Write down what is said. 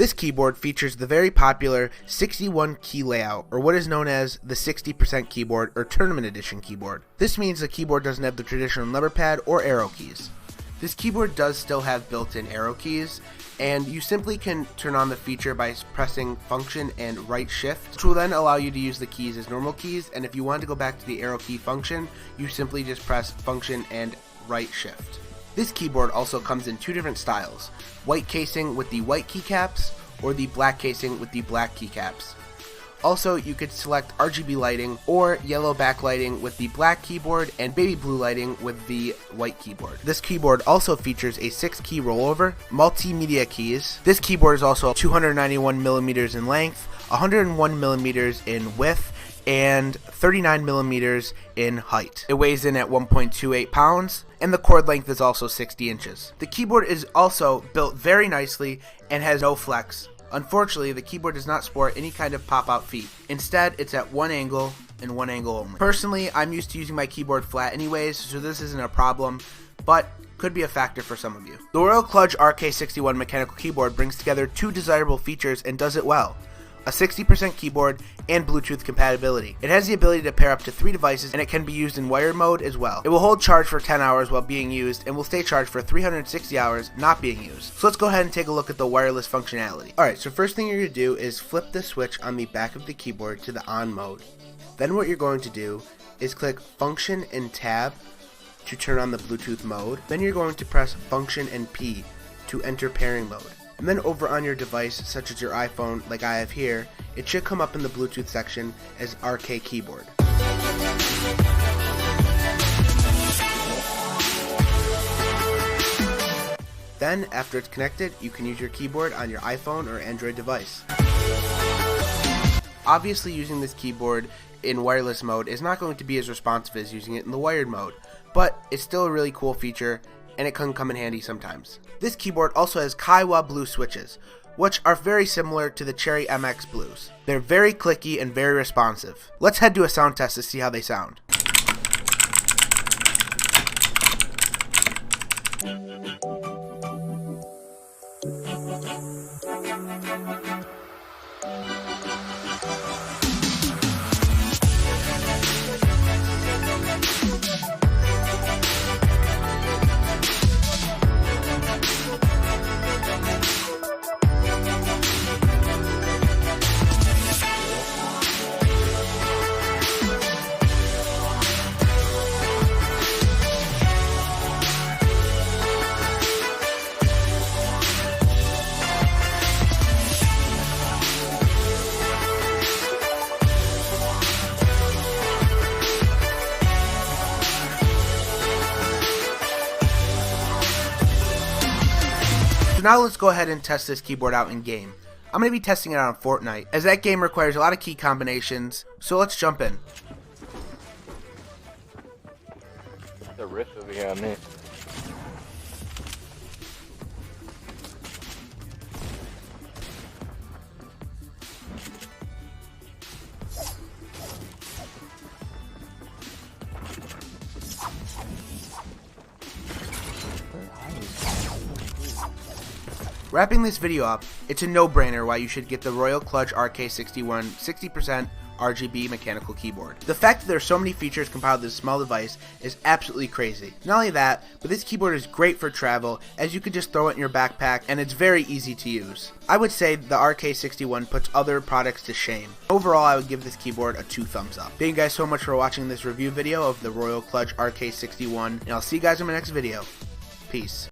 This keyboard features the very popular 61 key layout, or what is known as the 60% keyboard or tournament edition keyboard. This means the keyboard doesn't have the traditional number pad or arrow keys. This keyboard does still have built-in arrow keys, and you simply can turn on the feature by pressing function and right shift, which will then allow you to use the keys as normal keys, and if you want to go back to the arrow key function, you simply just press function and right shift. This keyboard also comes in two different styles, white casing with the white keycaps or the black casing with the black keycaps. Also, you could select RGB lighting or yellow backlighting with the black keyboard and baby blue lighting with the white keyboard. This keyboard also features a 6-key rollover, multimedia keys. This keyboard is also 291mm in length, 101mm in width, and 39mm in height. It weighs in at 1.28 pounds, and the cord length is also 60 inches. The keyboard is also built very nicely and has no flex. Unfortunately, the keyboard does not sport any kind of pop-out feet. Instead, it's at one angle and one angle only. Personally, I'm used to using my keyboard flat anyways, so this isn't a problem, but could be a factor for some of you. The Royal KLUDGE RK61 mechanical keyboard brings together two desirable features and does it well: a 60% keyboard and Bluetooth compatibility. It has the ability to pair up to 3 devices, and it can be used in wired mode as well. It will hold charge for 10 hours while being used and will stay charged for 360 hours not being used. So let's go ahead and take a look at the wireless functionality. Alright, so first thing you're going to do is flip the switch on the back of the keyboard to the on mode. Then what you're going to do is click function and tab to turn on the Bluetooth mode. Then you're going to press function and P to enter pairing mode. And then over on your device, such as your iPhone like I have here, it should come up in the Bluetooth section as RK keyboard. Then, after it's connected, you can use your keyboard on your iPhone or Android device. Obviously, using this keyboard in wireless mode is not going to be as responsive as using it in the wired mode, but it's still a really cool feature, and it can come in handy sometimes. This keyboard also has Kaiwa blue switches, which are very similar to the Cherry MX blues. They're very clicky and very responsive. Let's head to a sound test to see how they sound. So now let's go ahead and test this keyboard out in game. I'm going to be testing it out on Fortnite, as that game requires a lot of key combinations, so let's jump in. The rift over here on me. Wrapping this video up, it's a no-brainer why you should get the Royal KLUDGE RK61 60% RGB mechanical keyboard. The fact that there are so many features compiled to this small device is absolutely crazy. Not only that, but this keyboard is great for travel, as you could just throw it in your backpack and it's very easy to use. I would say the RK61 puts other products to shame. Overall, I would give this keyboard a 2 thumbs up. Thank you guys so much for watching this review video of the Royal KLUDGE RK61, and I'll see you guys in my next video. Peace.